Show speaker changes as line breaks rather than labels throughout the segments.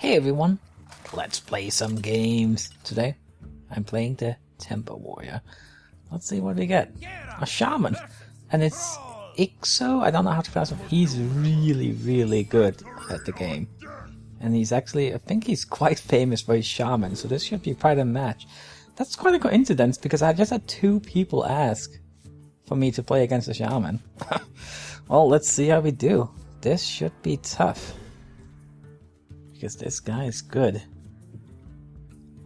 Hey everyone, let's play some games. Today, I'm playing the Tempo Warrior. Let's see what we get. A Shaman. And it's Ixo, I don't know how to pronounce it. He's really good at the game. And he's actually, I think he's quite famous for his Shaman, so this should be quite a match. That's quite a coincidence, because I just had 2 people ask for me to play against a Shaman. Well, let's see how we do. This should be tough. Because this guy is good.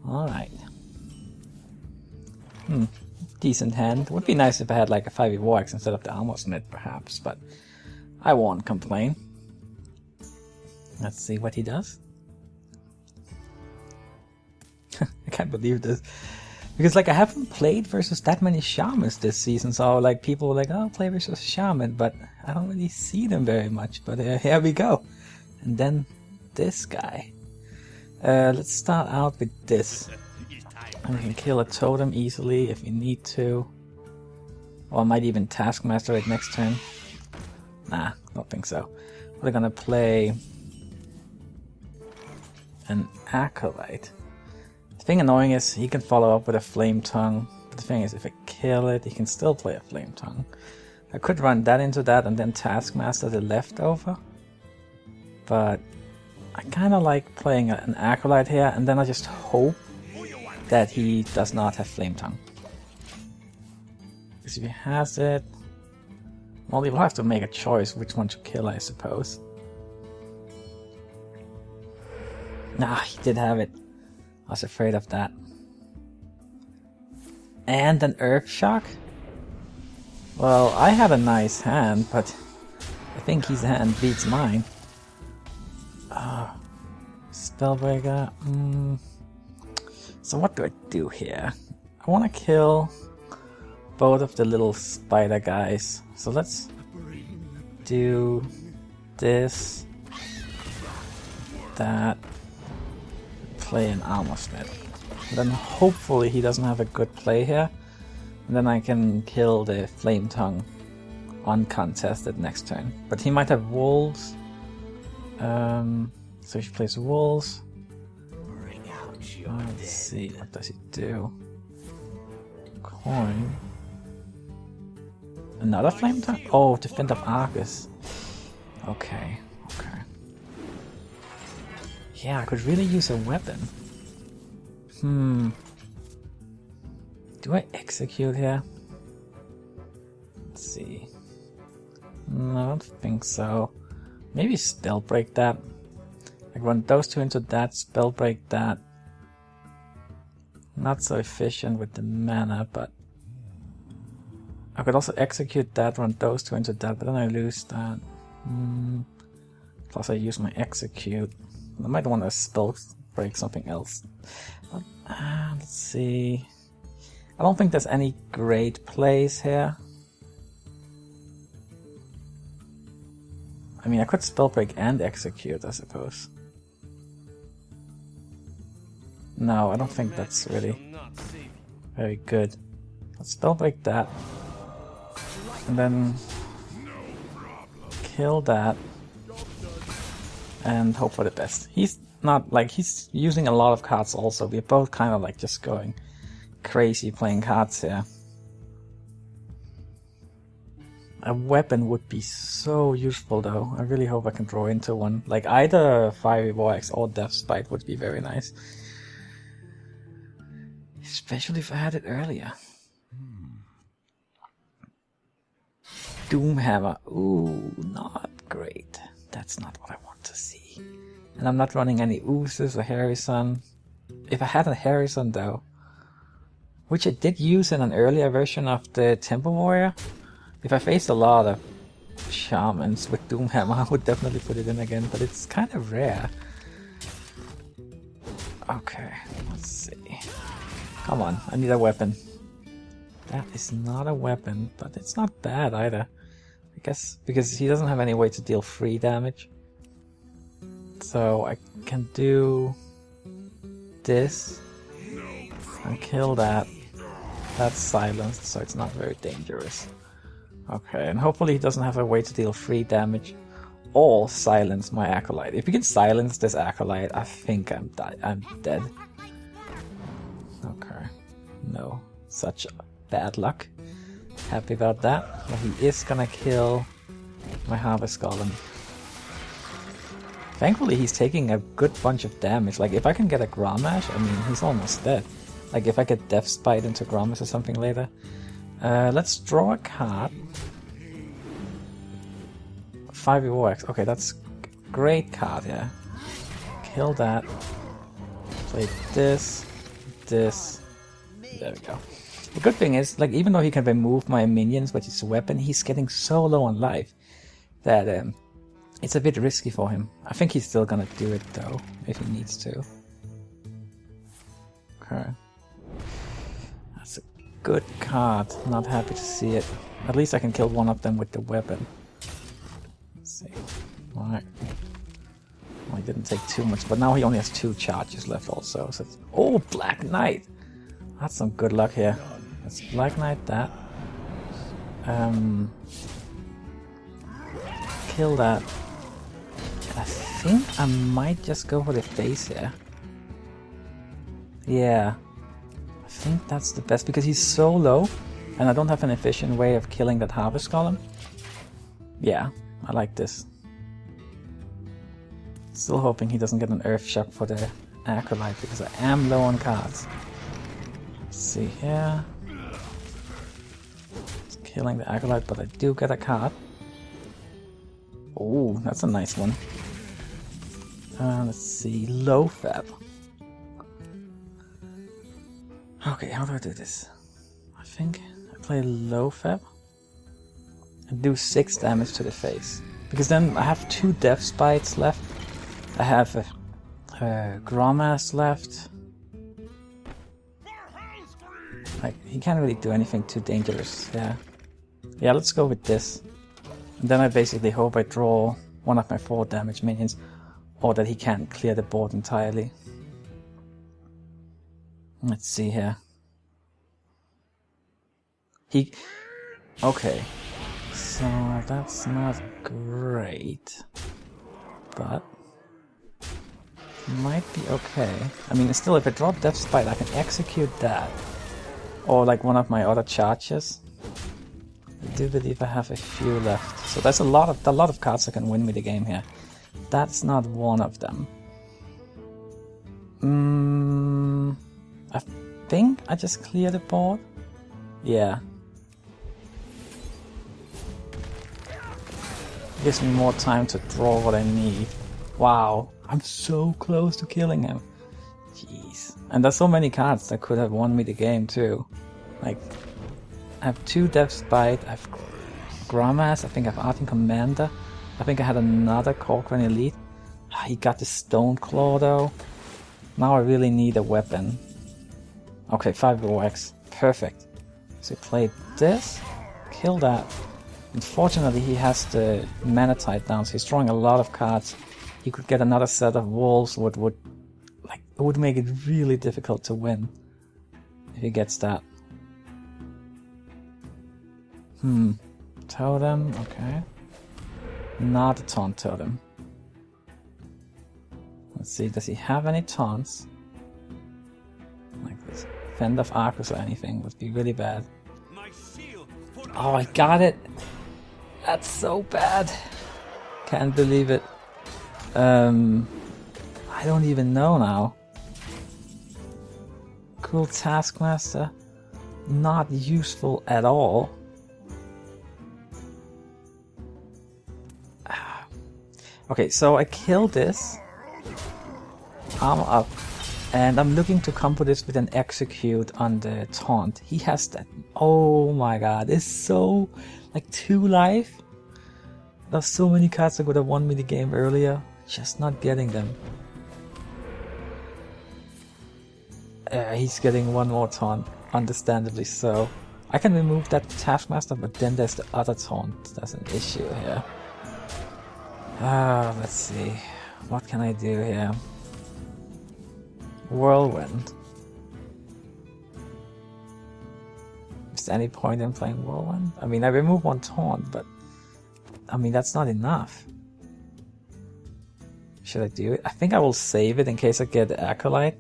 Alright. Decent hand. Would be nice if I had like a 5e Warx instead of the Armor Smith, perhaps, but I won't complain. Let's see what he does. I can't believe this. Because like I haven't played versus that many Shamans this season, so like people were like, oh, play versus Shaman, but I don't really see them very much. But here we go. And then this guy. Let's start out with this. And we can kill a totem easily if we need to. Or I might even Taskmaster it next turn. Nah, don't think so. We're gonna play an Acolyte. The thing annoying is he can follow up with a Flame Tongue. But the thing is, if I kill it, he can still play a Flame Tongue. I could run that into that and then Taskmaster the leftover. But I kind of like playing an Acolyte here, and then I just hope that he does not have Flame Tongue. Because if he has it, well, he will have to make a choice which one to kill, I suppose. Nah, he did have it. I was afraid of that. And an Earth Shock? Well, I had a nice hand, but I think his hand beats mine. Spellbreaker. So what do I do here? I want to kill both of the little spider guys. So let's do this, that, play an Armor Smith. Then hopefully he doesn't have a good play here. And then I can kill the Flame Tongue uncontested next turn. But he might have wolves. So if he plays wolves, let's see, what does he do? Coin. Another Flame Tongue? Oh, Defend of Argus. Okay. Yeah, I could really use a weapon. Do I execute here? Let's see. No, I don't think so. Maybe Spell Break that. Like run those 2 into that, Spell Break that. Not so efficient with the mana, but I could also execute that, run those 2 into that, but then I lose that. Plus I use my execute. I might want to Spell Break something else. But, let's see. I don't think there's any great plays here. I mean, I could Spell Break and execute, I suppose. No, I don't think that's really very good. Let's Spell Break that. And then kill that. And hope for the best. He's not, like, he's using a lot of cards also. We're both kind of like just going crazy playing cards here. A weapon would be so useful though. I really hope I can draw into one. Like either 5e Warx or Death Spite would be very nice. Especially if I had it earlier. Doomhammer. Ooh, not great. That's not what I want to see. And I'm not running any Oozes or Harrison. If I had a Harrison though, which I did use in an earlier version of the Tempo Warrior, if I faced a lot of Shamans with Doomhammer, I would definitely put it in again, but it's kind of rare. Okay, let's see. Come on, I need a weapon. That is not a weapon, but it's not bad either. I guess because he doesn't have any way to deal free damage. So I can do this and kill that. That's silenced, so it's not very dangerous. Okay, and hopefully he doesn't have a way to deal free damage. or silence my Acolyte. If we can silence this Acolyte, I think I'm dead. Okay. No. Such bad luck. Happy about that. But he is gonna kill my Harvest Golem. Thankfully he's taking a good bunch of damage. Like if I can get a Grommash, I mean he's almost dead. Like if I get Death Spite into Grommash or something later. Let's draw a card. 5 EOX. Okay, that's great card, yeah. Kill that. Play this. This. There we go. The good thing is, like, even though he can remove my minions with his weapon, he's getting so low on life that it's a bit risky for him. I think he's still gonna do it though, if he needs to. Okay. That's a good card. Not happy to see it. At least I can kill one of them with the weapon. Let's see. Alright. Well, he didn't take too much, but now he only has 2 charges left also. So oh, Black Knight! That's some good luck here. Let's Black Knight that. Kill that. I think I might just go for the face here. Yeah. I think that's the best because he's so low and I don't have an efficient way of killing that Harvest Golem. Yeah, I like this. Still hoping he doesn't get an Earth Shock for the Acolyte because I am low on cards. Let's see here. It's killing the Acolyte, but I do get a card. Oh, that's a nice one. Let's see, low fab. Okay, how do I do this? I think I play low fab and do 6 damage to the face. Because then I have 2 Death Spites left. I have a Grommash left. Like, he can't really do anything too dangerous, yeah. Yeah, let's go with this. And then I basically hope I draw one of my 4 damage minions, or that he can't clear the board entirely. Let's see here. Okay. So that's not great. But might be okay. I mean, still, if I drop Death Spite, I can execute that. Or like one of my other charges. I do believe I have a few left. So there's a lot of cards that can win me the game here. That's not one of them. I think I just clear the board. Yeah. Gives me more time to draw what I need. Wow, I'm so close to killing him. Jeez. And there's so many cards that could have won me the game too. Like, I have 2 Death Spite, I have Grommash, I think I have Arcane Commander. I think I had another Corcoran Elite. He got the Stone Claw though. Now I really need a weapon. Okay, 5 OX. Perfect. So play this, kill that. Unfortunately he has the mana tide down, so he's drawing a lot of cards. He could get another set of walls, would make it really difficult to win if he gets that. Totem, okay. Not a taunt totem. Let's see, does he have any taunts? Like this. Fend of Arcus or anything would be really bad. Oh, I got it! That's so bad! Can't believe it. I don't even know now. Cool Taskmaster. Not useful at all. Okay, so I kill this. Armor up. And I'm looking to combo this with an execute on the taunt. He has that. Oh my god, it's so... like 2 life. There's so many cards that would have won me the game earlier. Just not getting them. He's getting 1 more taunt. Understandably so. I can remove that Taskmaster, but then there's the other taunt. That's an issue here. Let's see. What can I do here? Whirlwind. Is there any point in playing Whirlwind? I mean, I remove 1 taunt, but I mean, that's not enough. should I do it? I think I will save it in case I get the Acolyte.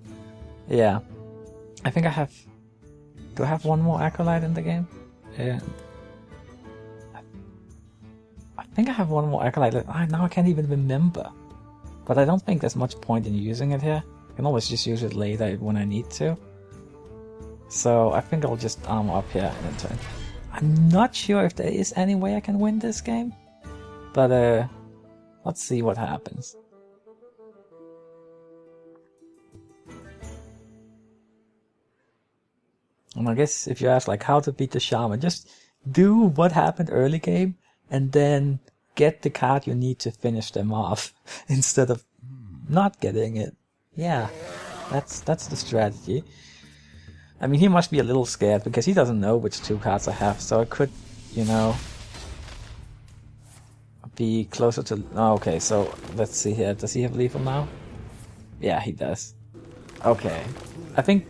Yeah. I think I have... Do I have one more Acolyte in the game? Yeah. I think I have one more Acolyte. Now I can't even remember. But I don't think there's much point in using it here. I can always just use it later when I need to. So I think I'll just armor up here and then turn. I'm not sure if there is any way I can win this game. But let's see what happens. And I guess if you ask like how to beat the Shaman, just do what happened early game and then get the card you need to finish them off instead of not getting it. Yeah, that's the strategy. I mean, he must be a little scared because he doesn't know which 2 cards I have, so I could, you know, be closer to... Oh, okay, so let's see here. Does he have lethal now? Yeah, he does. Okay. I think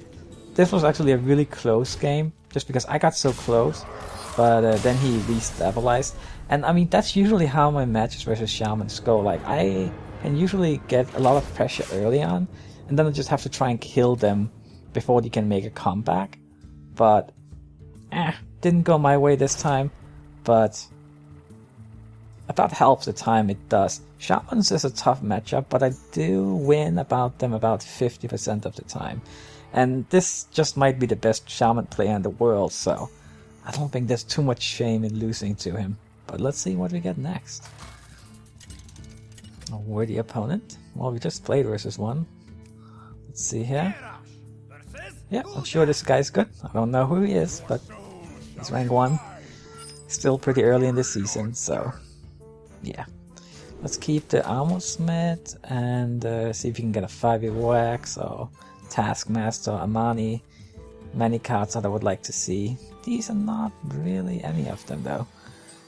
this was actually a really close game, just because I got so close, but then he restabilized. And I mean, that's usually how my matches versus Shamans go. Like, I can usually get a lot of pressure early on, and then I just have to try and kill them before they can make a comeback. But, didn't go my way this time, but about half the time it does. Shamans is a tough matchup, but I do win about 50% of the time. And this just might be the best Shaman player in the world, so I don't think there's too much shame in losing to him. But let's see what we get next. A worthy opponent? Well, we just played versus one. Let's see here. Yeah, I'm sure this guy's good. I don't know who he is, but he's rank 1. Still pretty early in the season, so yeah. Let's keep the Armor Smith and see if we can get a 5e Wax or Taskmaster, Amani. Many cards that I would like to see. These are not really any of them though.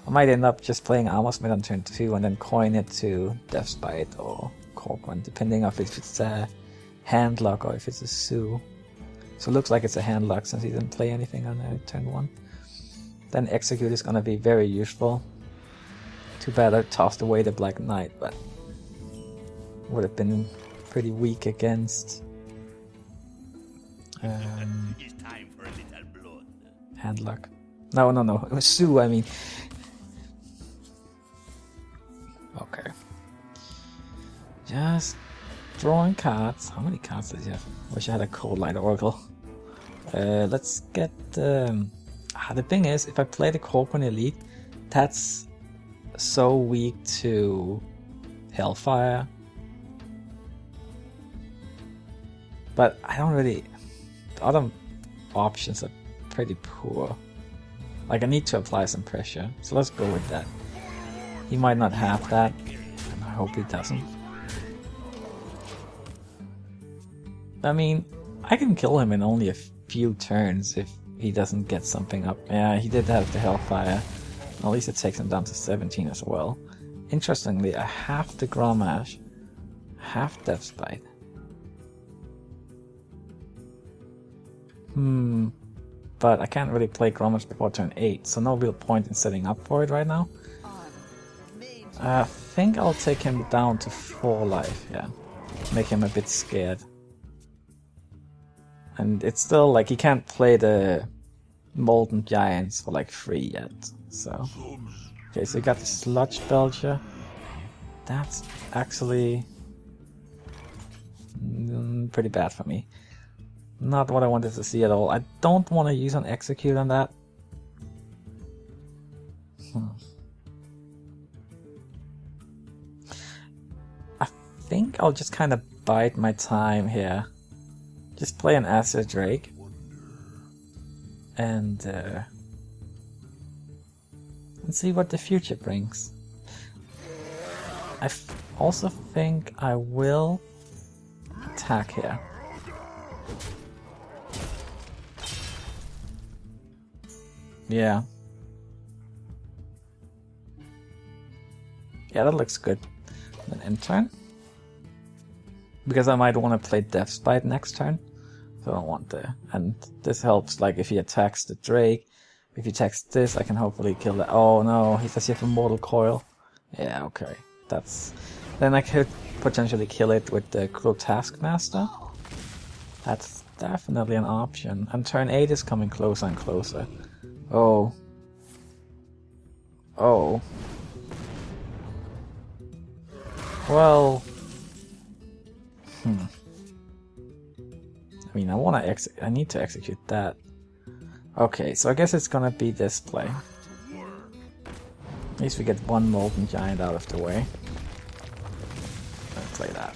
I might end up just playing Armor Smith on turn 2 and then coin it to Deathbite or Corcoran, depending on if it's a Handlock or if it's a Sue. So it looks like it's a Handlock since he didn't play anything on turn 1. Then Execute is gonna be very useful. Too bad I tossed away the Black Knight, but would have been pretty weak against Handlock. No, it was Sue, I mean. Okay. Just drawing cards. How many cards does he have? Wish I had a Cold Light Oracle. Let's get... the thing is, if I play the Corcoran Elite, that's so weak to Hellfire. But I don't really... The other options are pretty poor. Like, I need to apply some pressure. So let's go with that. He might not have that. And I hope he doesn't. I mean, I can kill him in only a few turns if he doesn't get something up. Yeah, he did have the Hellfire. At least it takes him down to 17 as well. Interestingly, I have the Grommash, half Deathbite. But I can't really play Grommash before turn 8, so no real point in setting up for it right now. I think I'll take him down to 4 life, yeah. Make him a bit scared. And it's still like he can't play the Molten Giants for like free yet, so... Okay, so you got the Sludge Belcher. That's actually... pretty bad for me. Not what I wanted to see at all. I don't want to use an Execute on that. I think I'll just kind of bide my time here. Just play an Acid Drake. And see what the future brings. I also think I will attack here. Yeah. Yeah, that looks good. Then end turn. Because I might want to play Deathbite next turn. So I don't want to. And this helps, like, if he attacks the Drake. If he attacks this, I can hopefully kill that. Oh no, he says he has a Mortal Coil. Yeah, okay. That's... Then I could potentially kill it with the Cruel Taskmaster. That's definitely an option. And turn 8 is coming closer and closer. Oh. Oh. Well. I mean, I need to execute that. Okay, so I guess it's gonna be this play. At least we get one Molten Giant out of the way. Let's play that.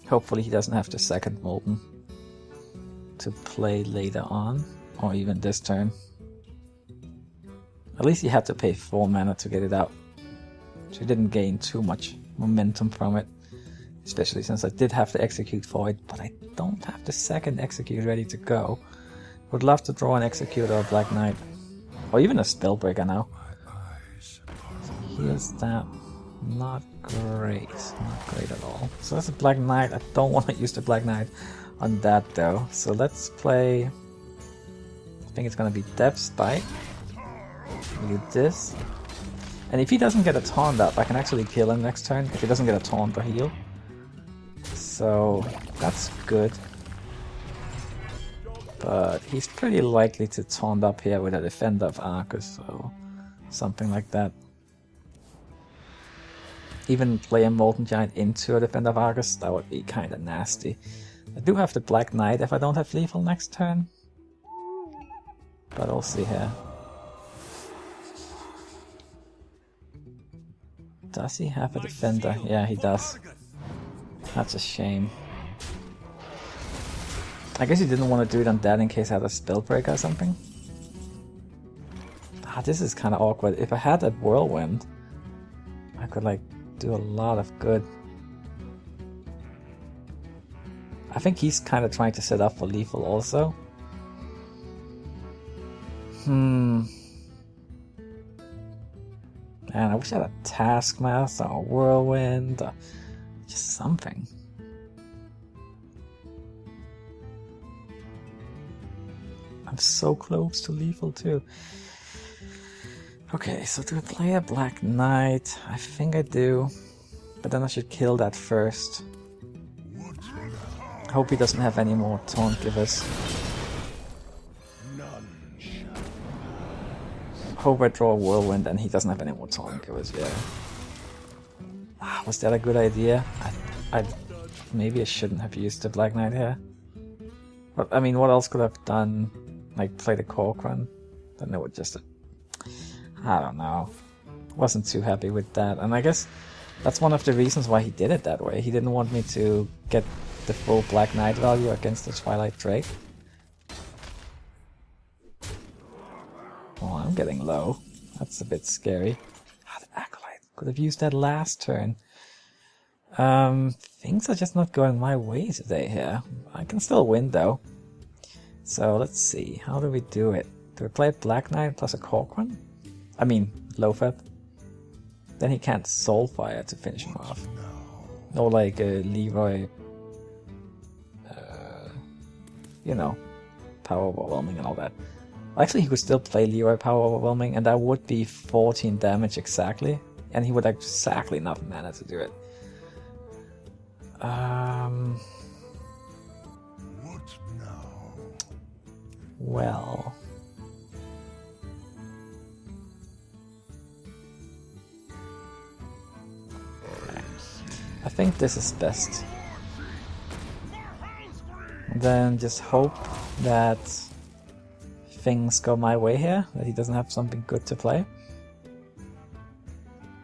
Hopefully he doesn't have the second Molten to play later on, or even this turn. At least he had to pay 4 mana to get it out. So he didn't gain too much momentum from it. Especially since I did have to execute for it, but I don't have the second execute ready to go. Would love to draw an execute or a Black Knight. Or even a Spellbreaker now. Here's that. Not great. Not great at all. So that's a Black Knight. I don't want to use the Black Knight on that though. So let's play... I think it's going to be Depth's Bite. Do this. And if he doesn't get a taunt up, I can actually kill him next turn. If he doesn't get a taunt or heal. So that's good. But he's pretty likely to taunt up here with a Defender of Arcus, so something like that. Even play a Molten Giant into a Defender of Arcus, that would be kinda nasty. I do have the Black Knight if I don't have Lethal next turn. But we'll see here. Does he have a Defender? Yeah, he does. That's a shame. I guess he didn't want to do it on that in case I had a Spellbreaker or something. Ah, this is kind of awkward. If I had that Whirlwind, I could like do a lot of good. I think he's kind of trying to set up for lethal also. Man, I wish I had a Taskmaster or a Whirlwind or just something. I'm so close to lethal too. Okay, so do I play a Black Knight? I think I do. But then I should kill that first. I hope he doesn't have any more taunt givers. Hope I draw a Whirlwind and he doesn't have any more taunt givers, yeah. Was that a good idea? Maybe I shouldn't have used the Black Knight here. But I mean, what else could I have done? Like play the Cork Run? Then it would just... I don't know. Wasn't too happy with that. And I guess that's one of the reasons why he did it that way. He didn't want me to get the full Black Knight value against the Twilight Drake. Oh, I'm getting low. That's a bit scary. The Acolyte. Could have used that last turn. Things are just not going my way today here. I can still win though. So let's see. How do we do it? Do we play Black Knight plus a Cork Run? I mean, Loatheb. Then he can't Soulfire to finish him off. Or like Leroy... you know, Power Overwhelming and all that. Actually, he could still play Leroy Power Overwhelming, and that would be 14 damage exactly. And he would have exactly enough mana to do it. Well... I think this is best. Then just hope that things go my way here, that he doesn't have something good to play.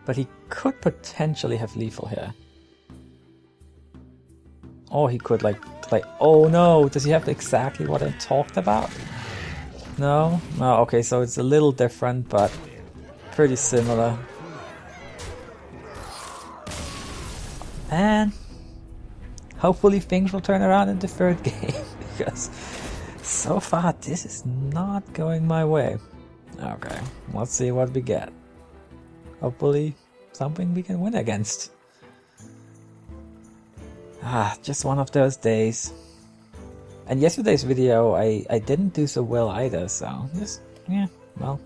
But he could potentially have lethal here. Or he could like play... Oh no! Does he have exactly what I talked about? No? No, okay, so it's a little different, but pretty similar. And hopefully things will turn around in the third game, because so far this is not going my way. Okay, let's see what we get. Hopefully something we can win against. Just one of those days. And yesterday's video I didn't do so well either, so just, yeah, well,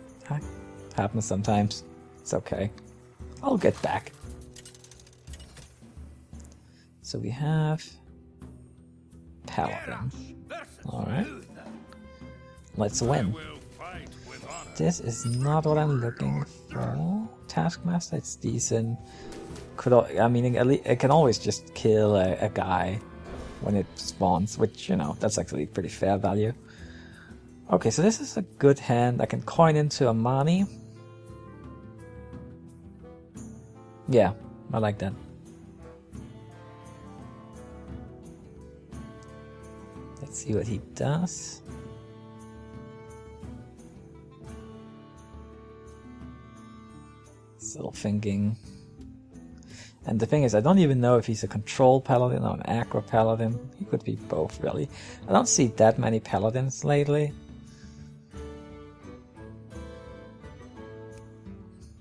happens sometimes. It's okay. I'll get back. So we have Paladin. Alright. Let's win. This is not what I'm looking for. Taskmaster, it's decent. I mean, it can always just kill a guy when it spawns, which, you know, that's actually pretty fair value. Okay, so this is a good hand. I can coin into a money. Yeah, I like that. Let's see what he does. Still thinking. And the thing is, I don't even know if he's a control paladin or an aggro paladin. He could be both, really. I don't see that many paladins lately.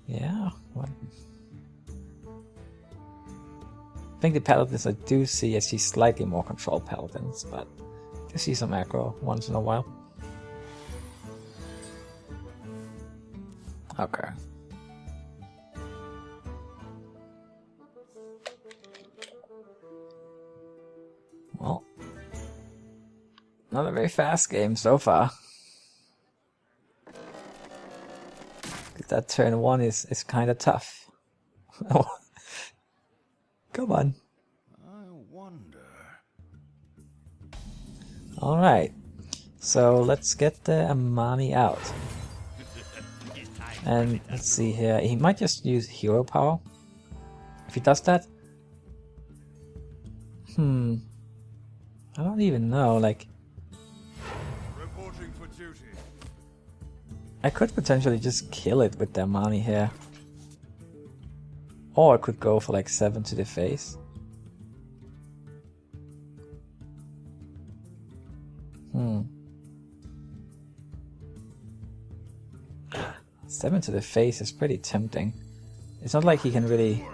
Yeah, what? I think the paladins I do see, I see slightly more control paladins, but I see some aggro once in a while. Okay. Well, not a very fast game so far. That turn 1 is kind of tough. Come on.
I wonder.
Alright. So let's get the Amani out. And let's see here. He might just use hero power. If he does that. I don't even know, like.
Reporting for duty.
I could potentially just kill it with the Amani here. Or I could go for like 7 to the face. 7 to the face is pretty tempting. It's not like he can really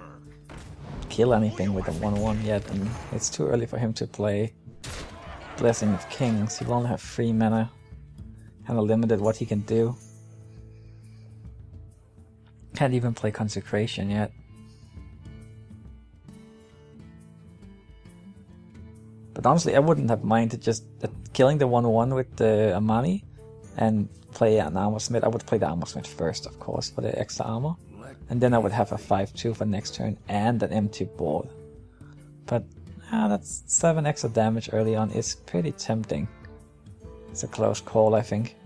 kill anything with the 1/1 yet, and it's too early for him to play Blessing of Kings. He will only have 3 mana. Kinda limited what he can do. Can't even play Consecration yet. But honestly, I wouldn't have minded just killing the 1/1 with the Amani and play an Armor Smith. I would play the Armor Smith first, of course, for the extra armor. And then I would have a 5/2 for next turn and an empty board. But that's 7 extra damage early on is pretty tempting. It's a close call, I think.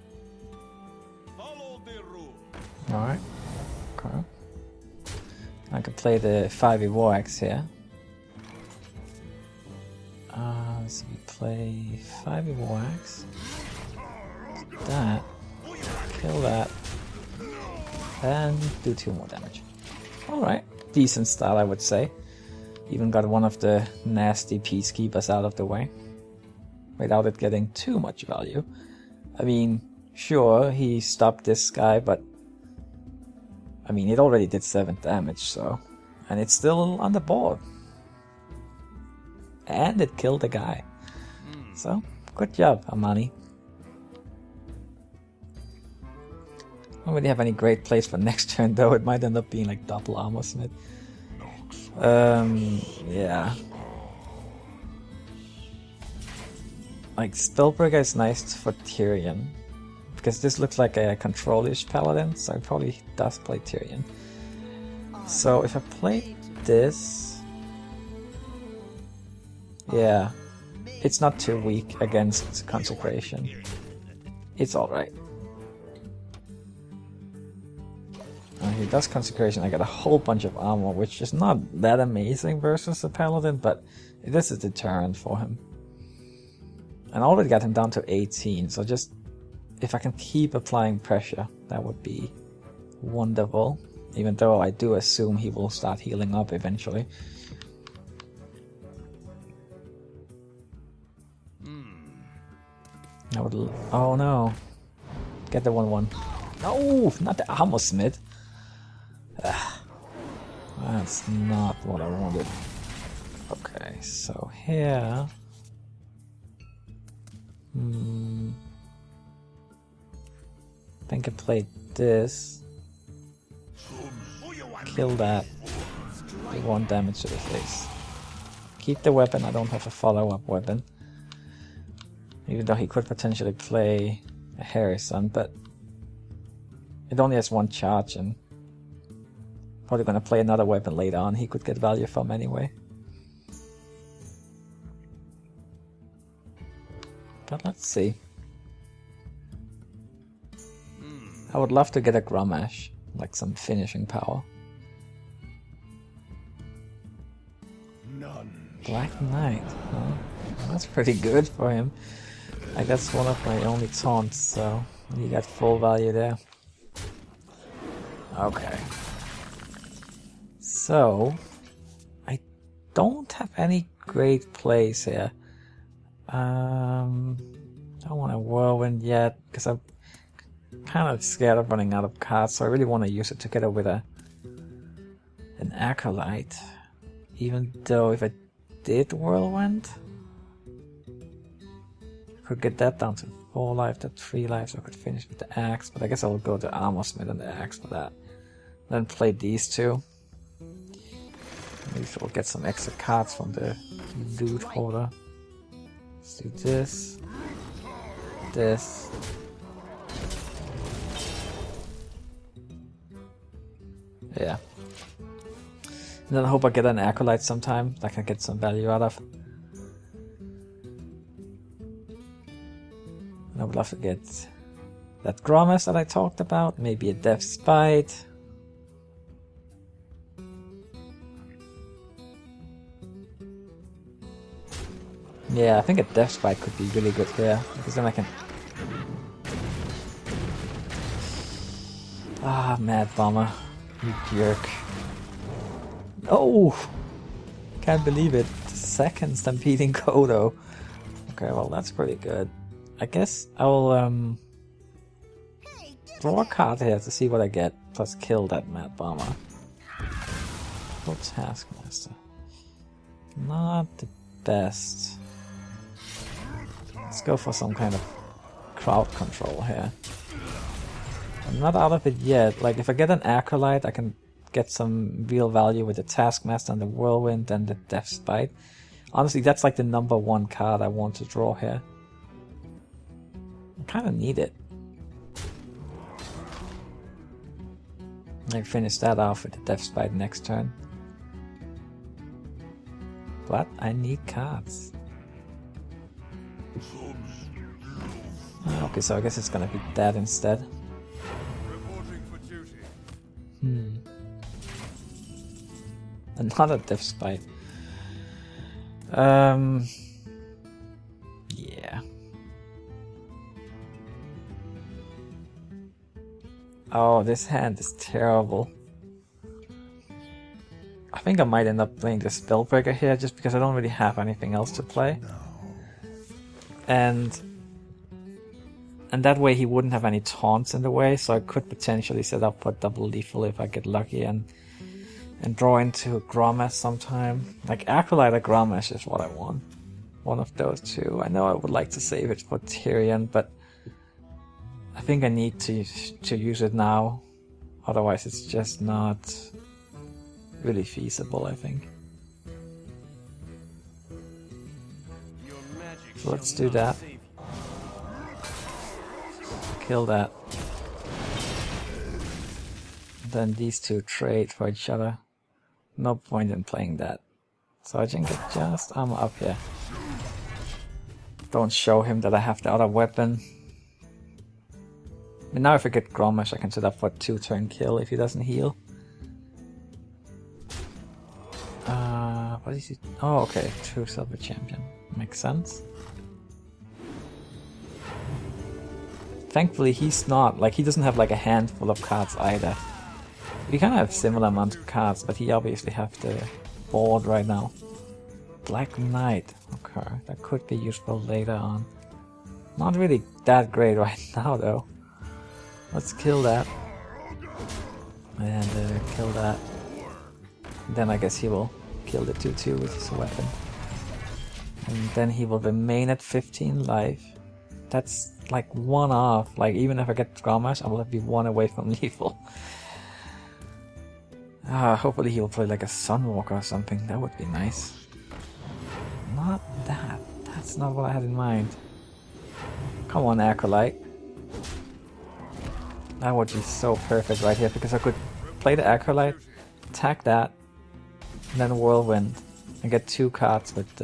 Alright. Okay. I could play the 5e War Axe here. Let's see, we play 5e War Axe. That. Kill that. And do 2 more damage. Alright. Decent style, I would say. Even got one of the nasty Peacekeepers out of the way. Without it getting too much value. I mean, sure, he stopped this guy, but I mean, it already did 7 damage, so. And it's still on the board. And it killed the guy. So, good job, Amani. I don't really have any great plays for next turn, though. It might end up being like double Armor Smith. Yeah. Like, Spellbreaker is nice for Tyrion. Because this looks like a control-ish paladin, so it probably does play Tyrion. So if I play this... Yeah. It's not too weak against Consecration. It's alright. He does Consecration, I get a whole bunch of armor, which is not that amazing versus a paladin, but it is a deterrent for him. And I already got him down to 18, so just if I can keep applying pressure, that would be wonderful. Even though I do assume he will start healing up eventually. I would. Oh no! Get the 1/1. No, not the Armor Smith. That's not what I wanted. Okay, so here. I think I played this. Kill that. Do 1 damage to the face. Keep the weapon, I don't have a follow-up weapon. Even though he could potentially play a Harrison, but it only has one charge and probably gonna play another weapon later on he could get value from anyway. But let's see. I would love to get a Grommash, like some finishing power.
None.
Black Knight, huh? That's pretty good for him. Like that's one of my only taunts, so you got full value there. Okay. So, I don't have any great plays here. Don't want to Whirlwind yet, because I'm kind of scared of running out of cards, so I really want to use it together with an Acolyte. Even though if I did Whirlwind, I could get that down to 4 life, that 3 life, so I could finish with the axe, but I guess I'll go to Armorsmith and the axe for that. Then play these two. Maybe we'll get some extra cards from the loot holder. Let's do this. This. Yeah. And then I hope I get an Acolyte sometime that I can get some value out of. And I would love to get that Grommash that I talked about, maybe a Death's Bite. Yeah, I think a Death's Bite could be really good here, because then I can... Ah, Mad Bomber. You jerk. Oh! Can't believe it. Second Stampeding Kodo. Okay, well that's pretty good. I guess I'll draw a card here to see what I get, plus kill that Mad Bomber. Full Taskmaster. Not the best. Let's go for some kind of crowd control here. I'm not out of it yet. Like, if I get an Acolyte, I can get some real value with the Taskmaster and the Whirlwind and the Death's Bite. Honestly, that's like the #1 card I want to draw here. I kind of need it. I finish that off with the Death's Bite next turn. But I need cards. Okay, so I guess it's gonna be that instead. Another Death's Bite. Yeah. Oh, this hand is terrible. I think I might end up playing the Spellbreaker here just because I don't really have anything else to play. And that way he wouldn't have any taunts in the way, so I could potentially set up for double lethal if I get lucky and draw into Grommash sometime. Like Acolyte or Grommash is what I want. One of those two. I know I would like to save it for Tyrion, but I think I need to use it now. Otherwise it's just not really feasible, I think. So let's do that. Kill that. Then these two trade for each other. No point in playing that. So I can get just armor up here. Don't show him that I have the other weapon. And now if I get Grommash, I can set up for a 2-turn kill if he doesn't heal. What is he? Oh, okay. True Silver Champion. Makes sense. Thankfully he's not, like he doesn't have like a handful of cards either. We kind of have similar amount of cards, but he obviously has the board right now. Black Knight. Okay, that could be useful later on. Not really that great right now though. Let's kill that. And kill that. Then I guess he will kill the 2/2 with his weapon. And then he will remain at 15 life. That's like 1 off. Like even if I get Grommash, I will be 1 away from lethal. Hopefully he will play like a Sunwalker or something. That would be nice. That's not what I had in mind. Come on, Acolyte. That would be so perfect right here, because I could play the Acolyte, attack that, and then Whirlwind, and get 2 cards with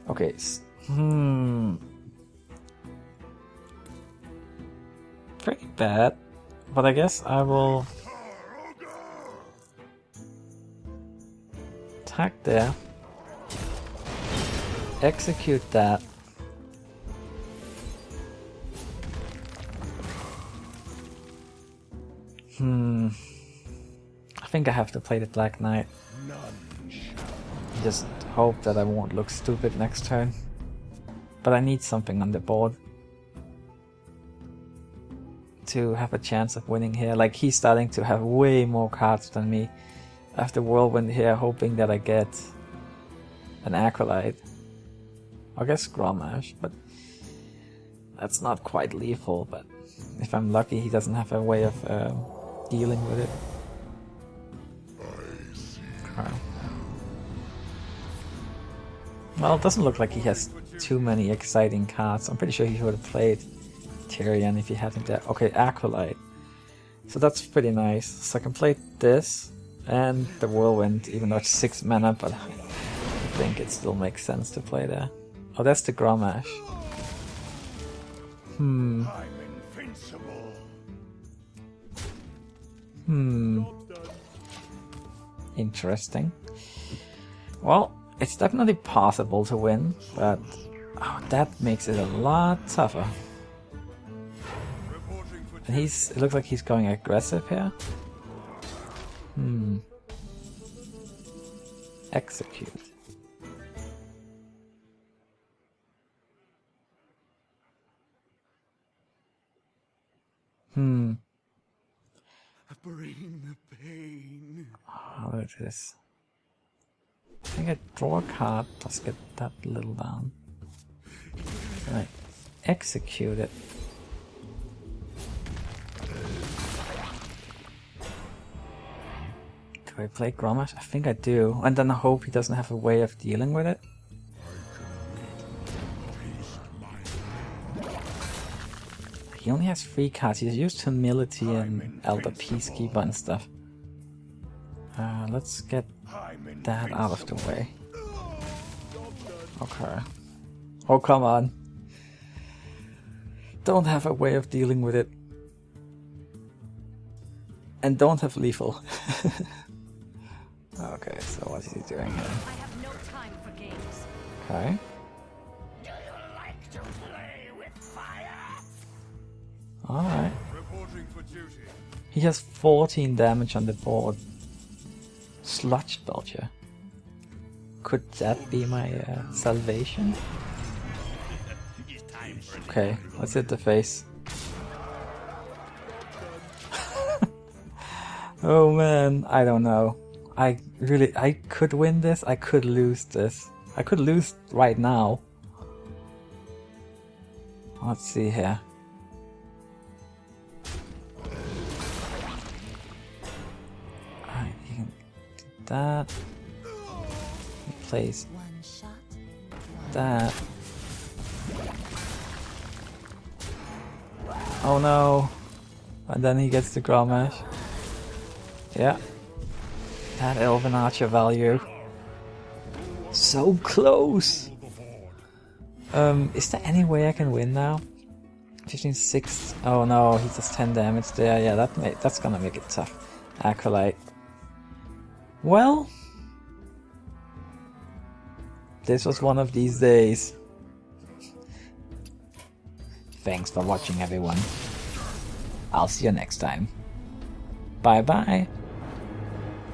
Okay, pretty bad, but I guess I will attack there, execute that, I think I have to play the Black Knight. Just hope that I won't look stupid next turn. But I need something on the board to have a chance of winning here. Like, he's starting to have way more cards than me. After Whirlwind here, hoping that I get an Acolyte. I guess Grommash, but that's not quite lethal. But if I'm lucky, he doesn't have a way of dealing with it. Okay. Well, it doesn't look like he has too many exciting cards. I'm pretty sure he would have played Tyrion if he hadn't there. Okay, Acolyte. So that's pretty nice. So I can play this and the Whirlwind, even though it's 6 mana, but I think it still makes sense to play there. Oh, that's the Grommash. Interesting. Well, it's definitely possible to win, but that makes it a lot tougher. And it looks like he's going aggressive here. Execute.
Bring the pain.
Oh, look at this. I think I draw a card, plus get that little down. And I execute it. Do I play Grommash? I think I do. And then I hope he doesn't have a way of dealing with it. He only has 3 cards. He's used Humility and Elder Peacekeeper and stuff. Let's get that out of the way. Okay. Oh, come on. Don't have a way of dealing with it. And don't have lethal. Okay, so what is he doing here?
I have no time for games.
Okay.
Do you like to play with fire?
Alright.
Reporting for duty.
He has 14 damage on the board. Sludge Belcher. Could that be my salvation? Okay, let's hit the face. Oh man, I don't know. I could win this, I could lose this. I could lose right now. Let's see here. Alright, you can do that. Place that. Oh no. And then he gets the Grommash. Yeah. That Elven Archer value. So close! Is there any way I can win now? 15-6. Oh no, he does 10 damage there. Yeah, that's gonna make it tough. Acolyte. Well, this was one of these days. Thanks for watching, everyone. I'll see you next time. Bye bye.